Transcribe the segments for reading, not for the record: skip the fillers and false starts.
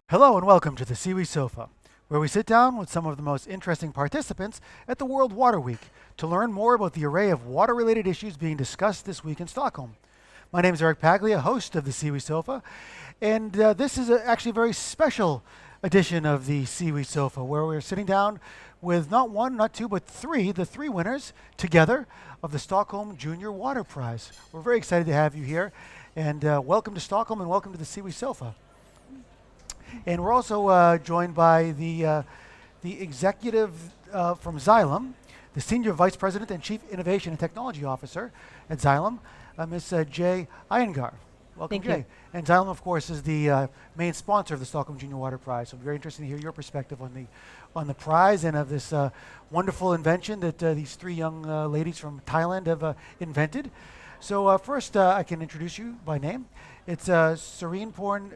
Hello and welcome to the SIWI Sofa, where we sit down with some of the most interesting participants at the World Water Week to learn more about the array of water-related issues being discussed this week in Stockholm. My name is Eric Paglia, host of the SIWI Sofa, and this is actually a very special edition of the SIWI Sofa, where we're sitting down with not one, not two, but the three winners together of the Stockholm Junior Water Prize. We're very excited to have you here, and welcome to Stockholm and welcome to the SIWI Sofa. And we're also joined by the executive from Xylem, the Senior Vice President and Chief Innovation and Technology Officer at Xylem, Ms. Jay Iyengar. Welcome, Thank Jay. you. And Xylem, of course, is the main sponsor of the Stockholm Junior Water Prize. So I'm very interested to hear your perspective on the prize and of this wonderful invention that these three young ladies from Thailand have invented. So first, I can introduce you by name. It's Serene Porn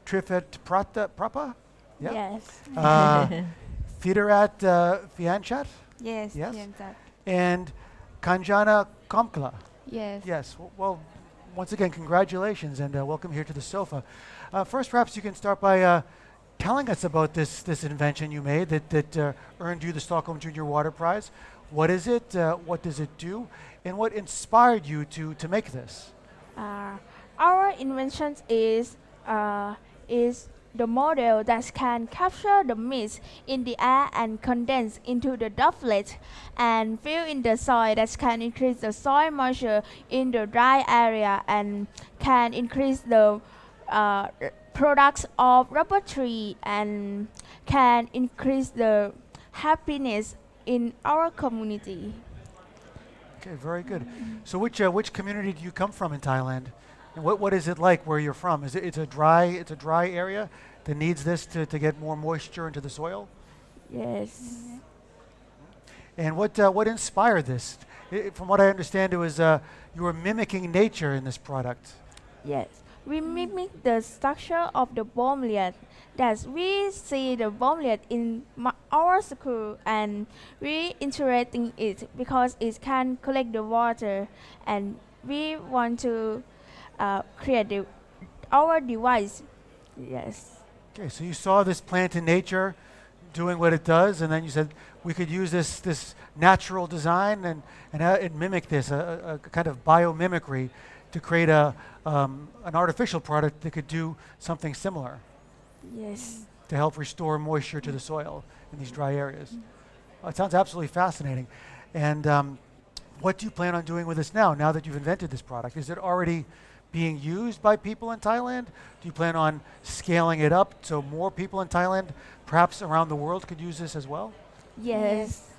Trifet Prapa? Yeah. Yes. Fiderat Fianchat? Yes. Yes. That. And Kanjana Komkla. Yes. Yes. Well, once again, congratulations and welcome here to the sofa. First, perhaps you can start by telling us about this invention you made that earned you the Stockholm Junior Water Prize. What is it? What does it do? And what inspired you to make this? Our invention is the model that can capture the mist in the air and condense into the droplet and fill in the soil that can increase the soil moisture in the dry area and can increase the products of rubber tree and can increase the happiness in our community. Okay, very good. So which community do you come from in Thailand? And what is it like where you're from? It's a dry area that needs this to get more moisture into the soil? Yes. And what inspired this? From what I understand, it was you were mimicking nature in this product. Yes. We mimic the structure of the bomblet that we see the bomblet in our school, and we interesting it because it can collect the water, and we want to create our device. Yes. Okay, so you saw this plant in nature doing what it does, and then you said we could use this natural design and mimic this, a kind of biomimicry to create an artificial product that could do something similar. Yes. To help restore moisture to the soil in these dry areas. It sounds absolutely fascinating. And what do you plan on doing with this now that you've invented this product? Is it already being used by people in Thailand? Do you plan on scaling it up so more people in Thailand, perhaps around the world, could use this as well? Yes.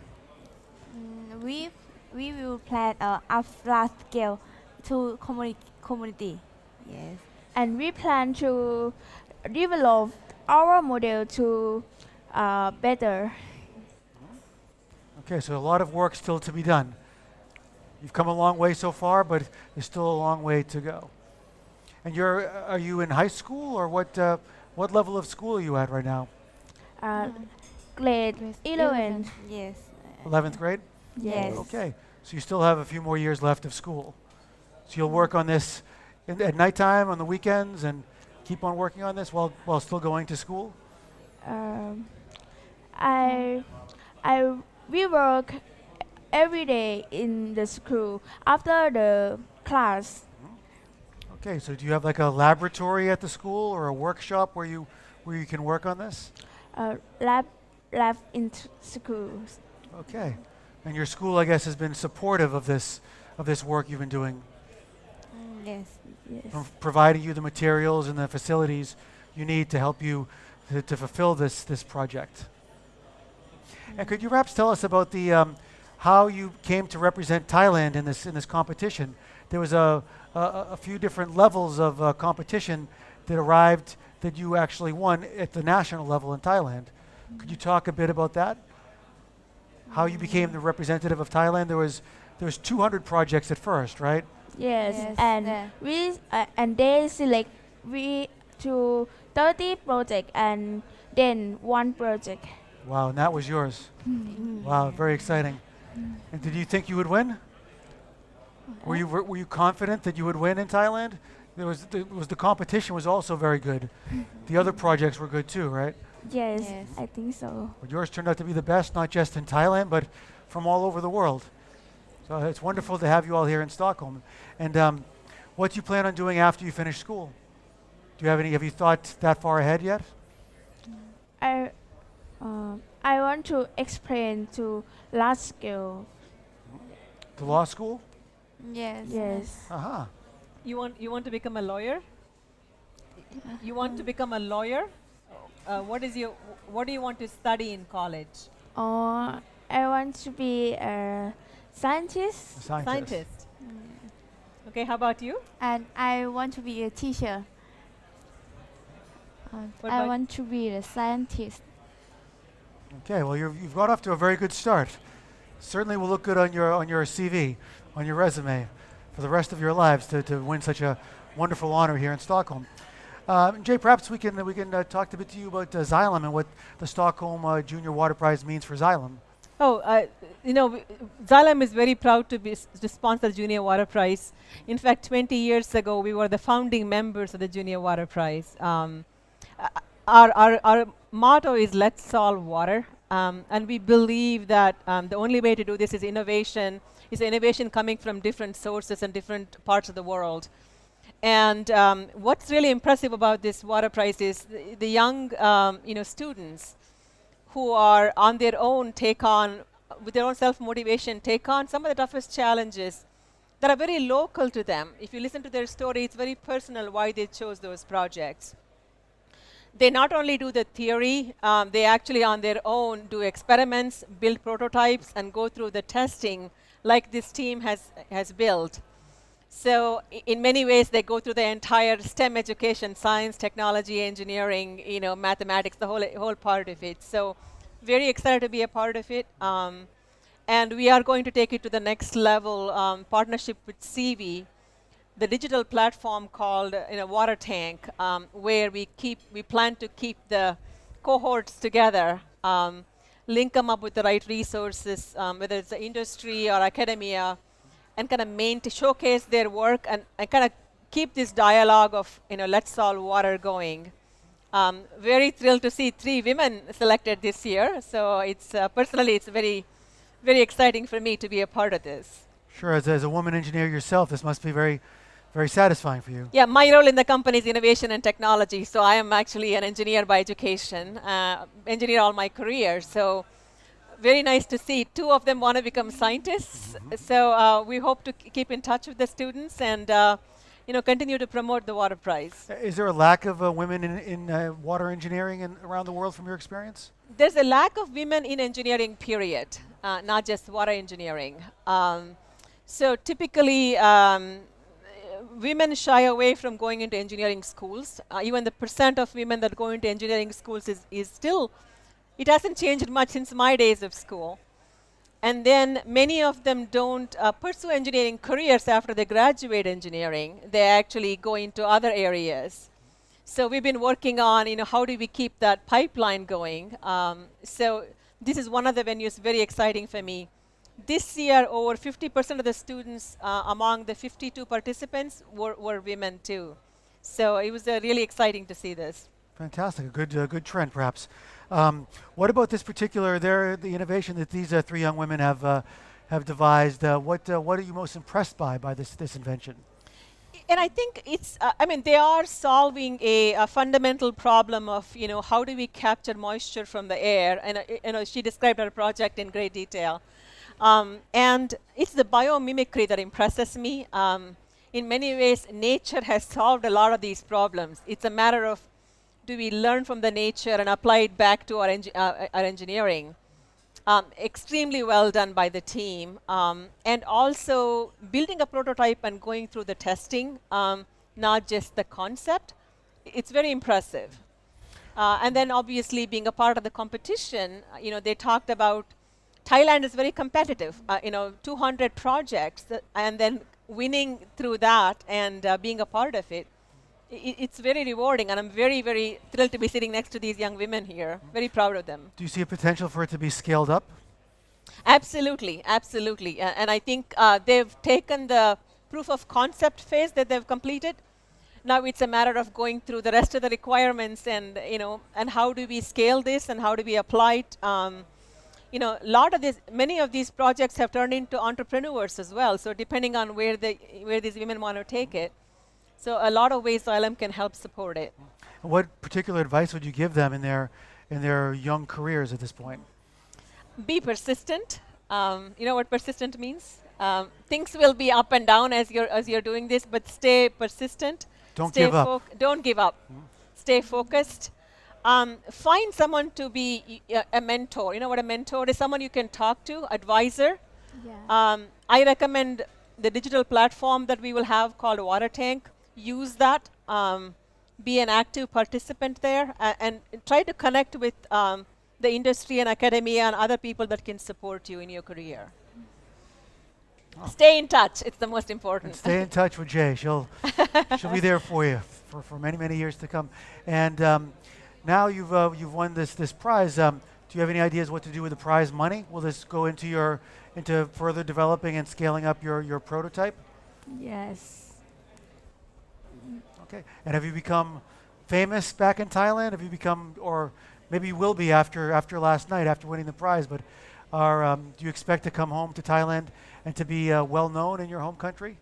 We will plan a large scale to community. Yes. And we plan to develop our model to better. Okay, so a lot of work still to be done. You've come a long way so far, but there's still a long way to go. And are you in high school, or what level of school are you at right now? Grade 11. Yes. 11th grade? Yes. Okay, so you still have a few more years left of school. So you'll work on this at nighttime, on the weekends, and keep on working on this while still going to school? We work every day in the school after the class. Okay, so do you have like a laboratory at the school or a workshop where you can work on this? Lab in schools. Okay, and your school, I guess, has been supportive of this work you've been doing, Yes. Yes. from providing you the materials and the facilities you need to help you to fulfill this project. And could you perhaps tell us about the how you came to represent Thailand in this competition? There was a few different levels of competition that arrived that you actually won at the national level in Thailand. Could you talk a bit about that? How you became the representative of Thailand? There was 200 projects at first, right? Yes. Yes. And they select we to 30 project and then one project. Wow, and that was yours. Wow, very exciting. And did you think you would win? Were you confident that you would win in Thailand? The competition was also very good. The other projects were good too, right? Yes, Yes. I think so. But yours turned out to be the best, not just in Thailand, but from all over the world. So it's wonderful to have you all here in Stockholm. And what do you plan on doing after you finish school? Have you thought that far ahead yet? I I want to explain to large scale. To law school? Yes. Yes. Uh-huh. You want to become a lawyer? You want to become a lawyer? What do you want to study in college? I want to be a scientist. A scientist. Okay, how about you? And I want to be a teacher. What I about- want to be a scientist. Okay, well you've got off to a very good start. Certainly will look good on your CV, on your resume, for the rest of your lives to win such a wonderful honor here in Stockholm. Jay, perhaps we can talk a bit to you about Xylem and what the Stockholm Junior Water Prize means for Xylem. Xylem is very proud to sponsor the Junior Water Prize. In fact, 20 years ago, we were the founding members of the Junior Water Prize. Our motto is "Let's solve water," and we believe that the only way to do this is innovation. Is innovation coming from different sources and different parts of the world. And what's really impressive about this water prize is the young students who are on their own with their own self-motivation, take on some of the toughest challenges that are very local to them. If you listen to their story, it's very personal why they chose those projects. They not only do the theory, they actually on their own do experiments, build prototypes, and go through the testing like this team has built. So in many ways, they go through the entire STEM education: science, technology, engineering, mathematics, the whole part of it. So very excited to be a part of it. And we are going to take it to the next level, partnership with SIWI, the digital platform called Water Tank, where we plan to keep the cohorts together, link them up with the right resources, whether it's the industry or academia, and kind of showcase their work and kind of keep this dialogue of let's solve water going. Very thrilled to see 3 women selected this year. So it's personally it's very, very exciting for me to be a part of this. Sure, as a woman engineer yourself, this must be very, very satisfying for you. Yeah, my role in the company is innovation and technology. So I am actually an engineer by education, engineer all my career. So very nice to see 2 of them want to become scientists. So we hope to keep in touch with the students and continue to promote the Water Prize. Is there a lack of women in water engineering around the world from your experience? There's a lack of women in engineering, period, not just water engineering. So typically, women shy away from going into engineering schools. Even the percent of women that go into engineering schools is still, it hasn't changed much since my days of school. And then many of them don't pursue engineering careers after they graduate engineering. They actually go into other areas. So we've been working on, how do we keep that pipeline going? So this is one of the venues very exciting for me. This year, over 50% of the students among the 52 participants were women too. So it was really exciting to see this. Fantastic, a good trend perhaps. What about this particular, the innovation that these 3 young women have devised? What are you most impressed by this invention? And I think it's, they are solving a fundamental problem of, how do we capture moisture from the air? And she described her project in great detail. And it's the biomimicry that impresses me. In many ways, nature has solved a lot of these problems. It's a matter of, do we learn from the nature and apply it back to our engineering? Extremely well done by the team. And also building a prototype and going through the testing, not just the concept. It's very impressive. And then obviously being a part of the competition, they talked about Thailand is very competitive, 200 projects, and then winning through that and being a part of it. It's very rewarding, and I'm very, very thrilled to be sitting next to these young women here. Very proud of them. Do you see a potential for it to be scaled up? Absolutely, absolutely. And I think they've taken the proof of concept phase that they've completed, Now it's a matter of going through the rest of the requirements and, and how do we scale this and how do we apply it. Many of these projects have turned into entrepreneurs as well. So depending on where these women want to take it. So a lot of ways ILM can help support it. What particular advice would you give them in their young careers at this point? Be persistent. You know what persistent means? Things will be up and down as you're doing this, but stay persistent. Don't give up. Don't give up. Stay focused. Find someone to be a mentor. You know what a mentor is? Someone you can talk to, advisor. Yeah. I recommend the digital platform that we will have called Water Tank. Use that. Be an active participant there, and try to connect with the industry and academia and other people that can support you in your career. Stay in touch. It's the most important. And stay in touch with Jay. She'll be there for you for many, many years to come. And now you've won this prize. Do you have any ideas what to do with the prize money? Will this go into further developing and scaling up your prototype? Yes. Okay. And have you become famous back in Thailand? Have you become, or maybe you will be after last night, after winning the prize, but do you expect to come home to Thailand and to be well known in your home country?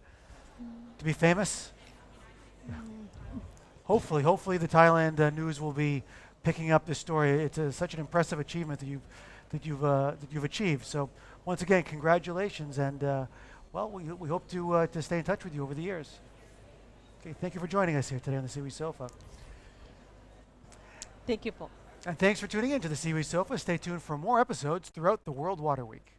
To be famous? Hopefully the Thailand news will be picking up this story. It's such an impressive achievement that you've achieved. So once again, congratulations, and we hope to stay in touch with you over the years. Okay, thank you for joining us here today on the SIWI Sofa. Thank you, Paul. And thanks for tuning in to the SIWI Sofa. Stay tuned for more episodes throughout the World Water Week.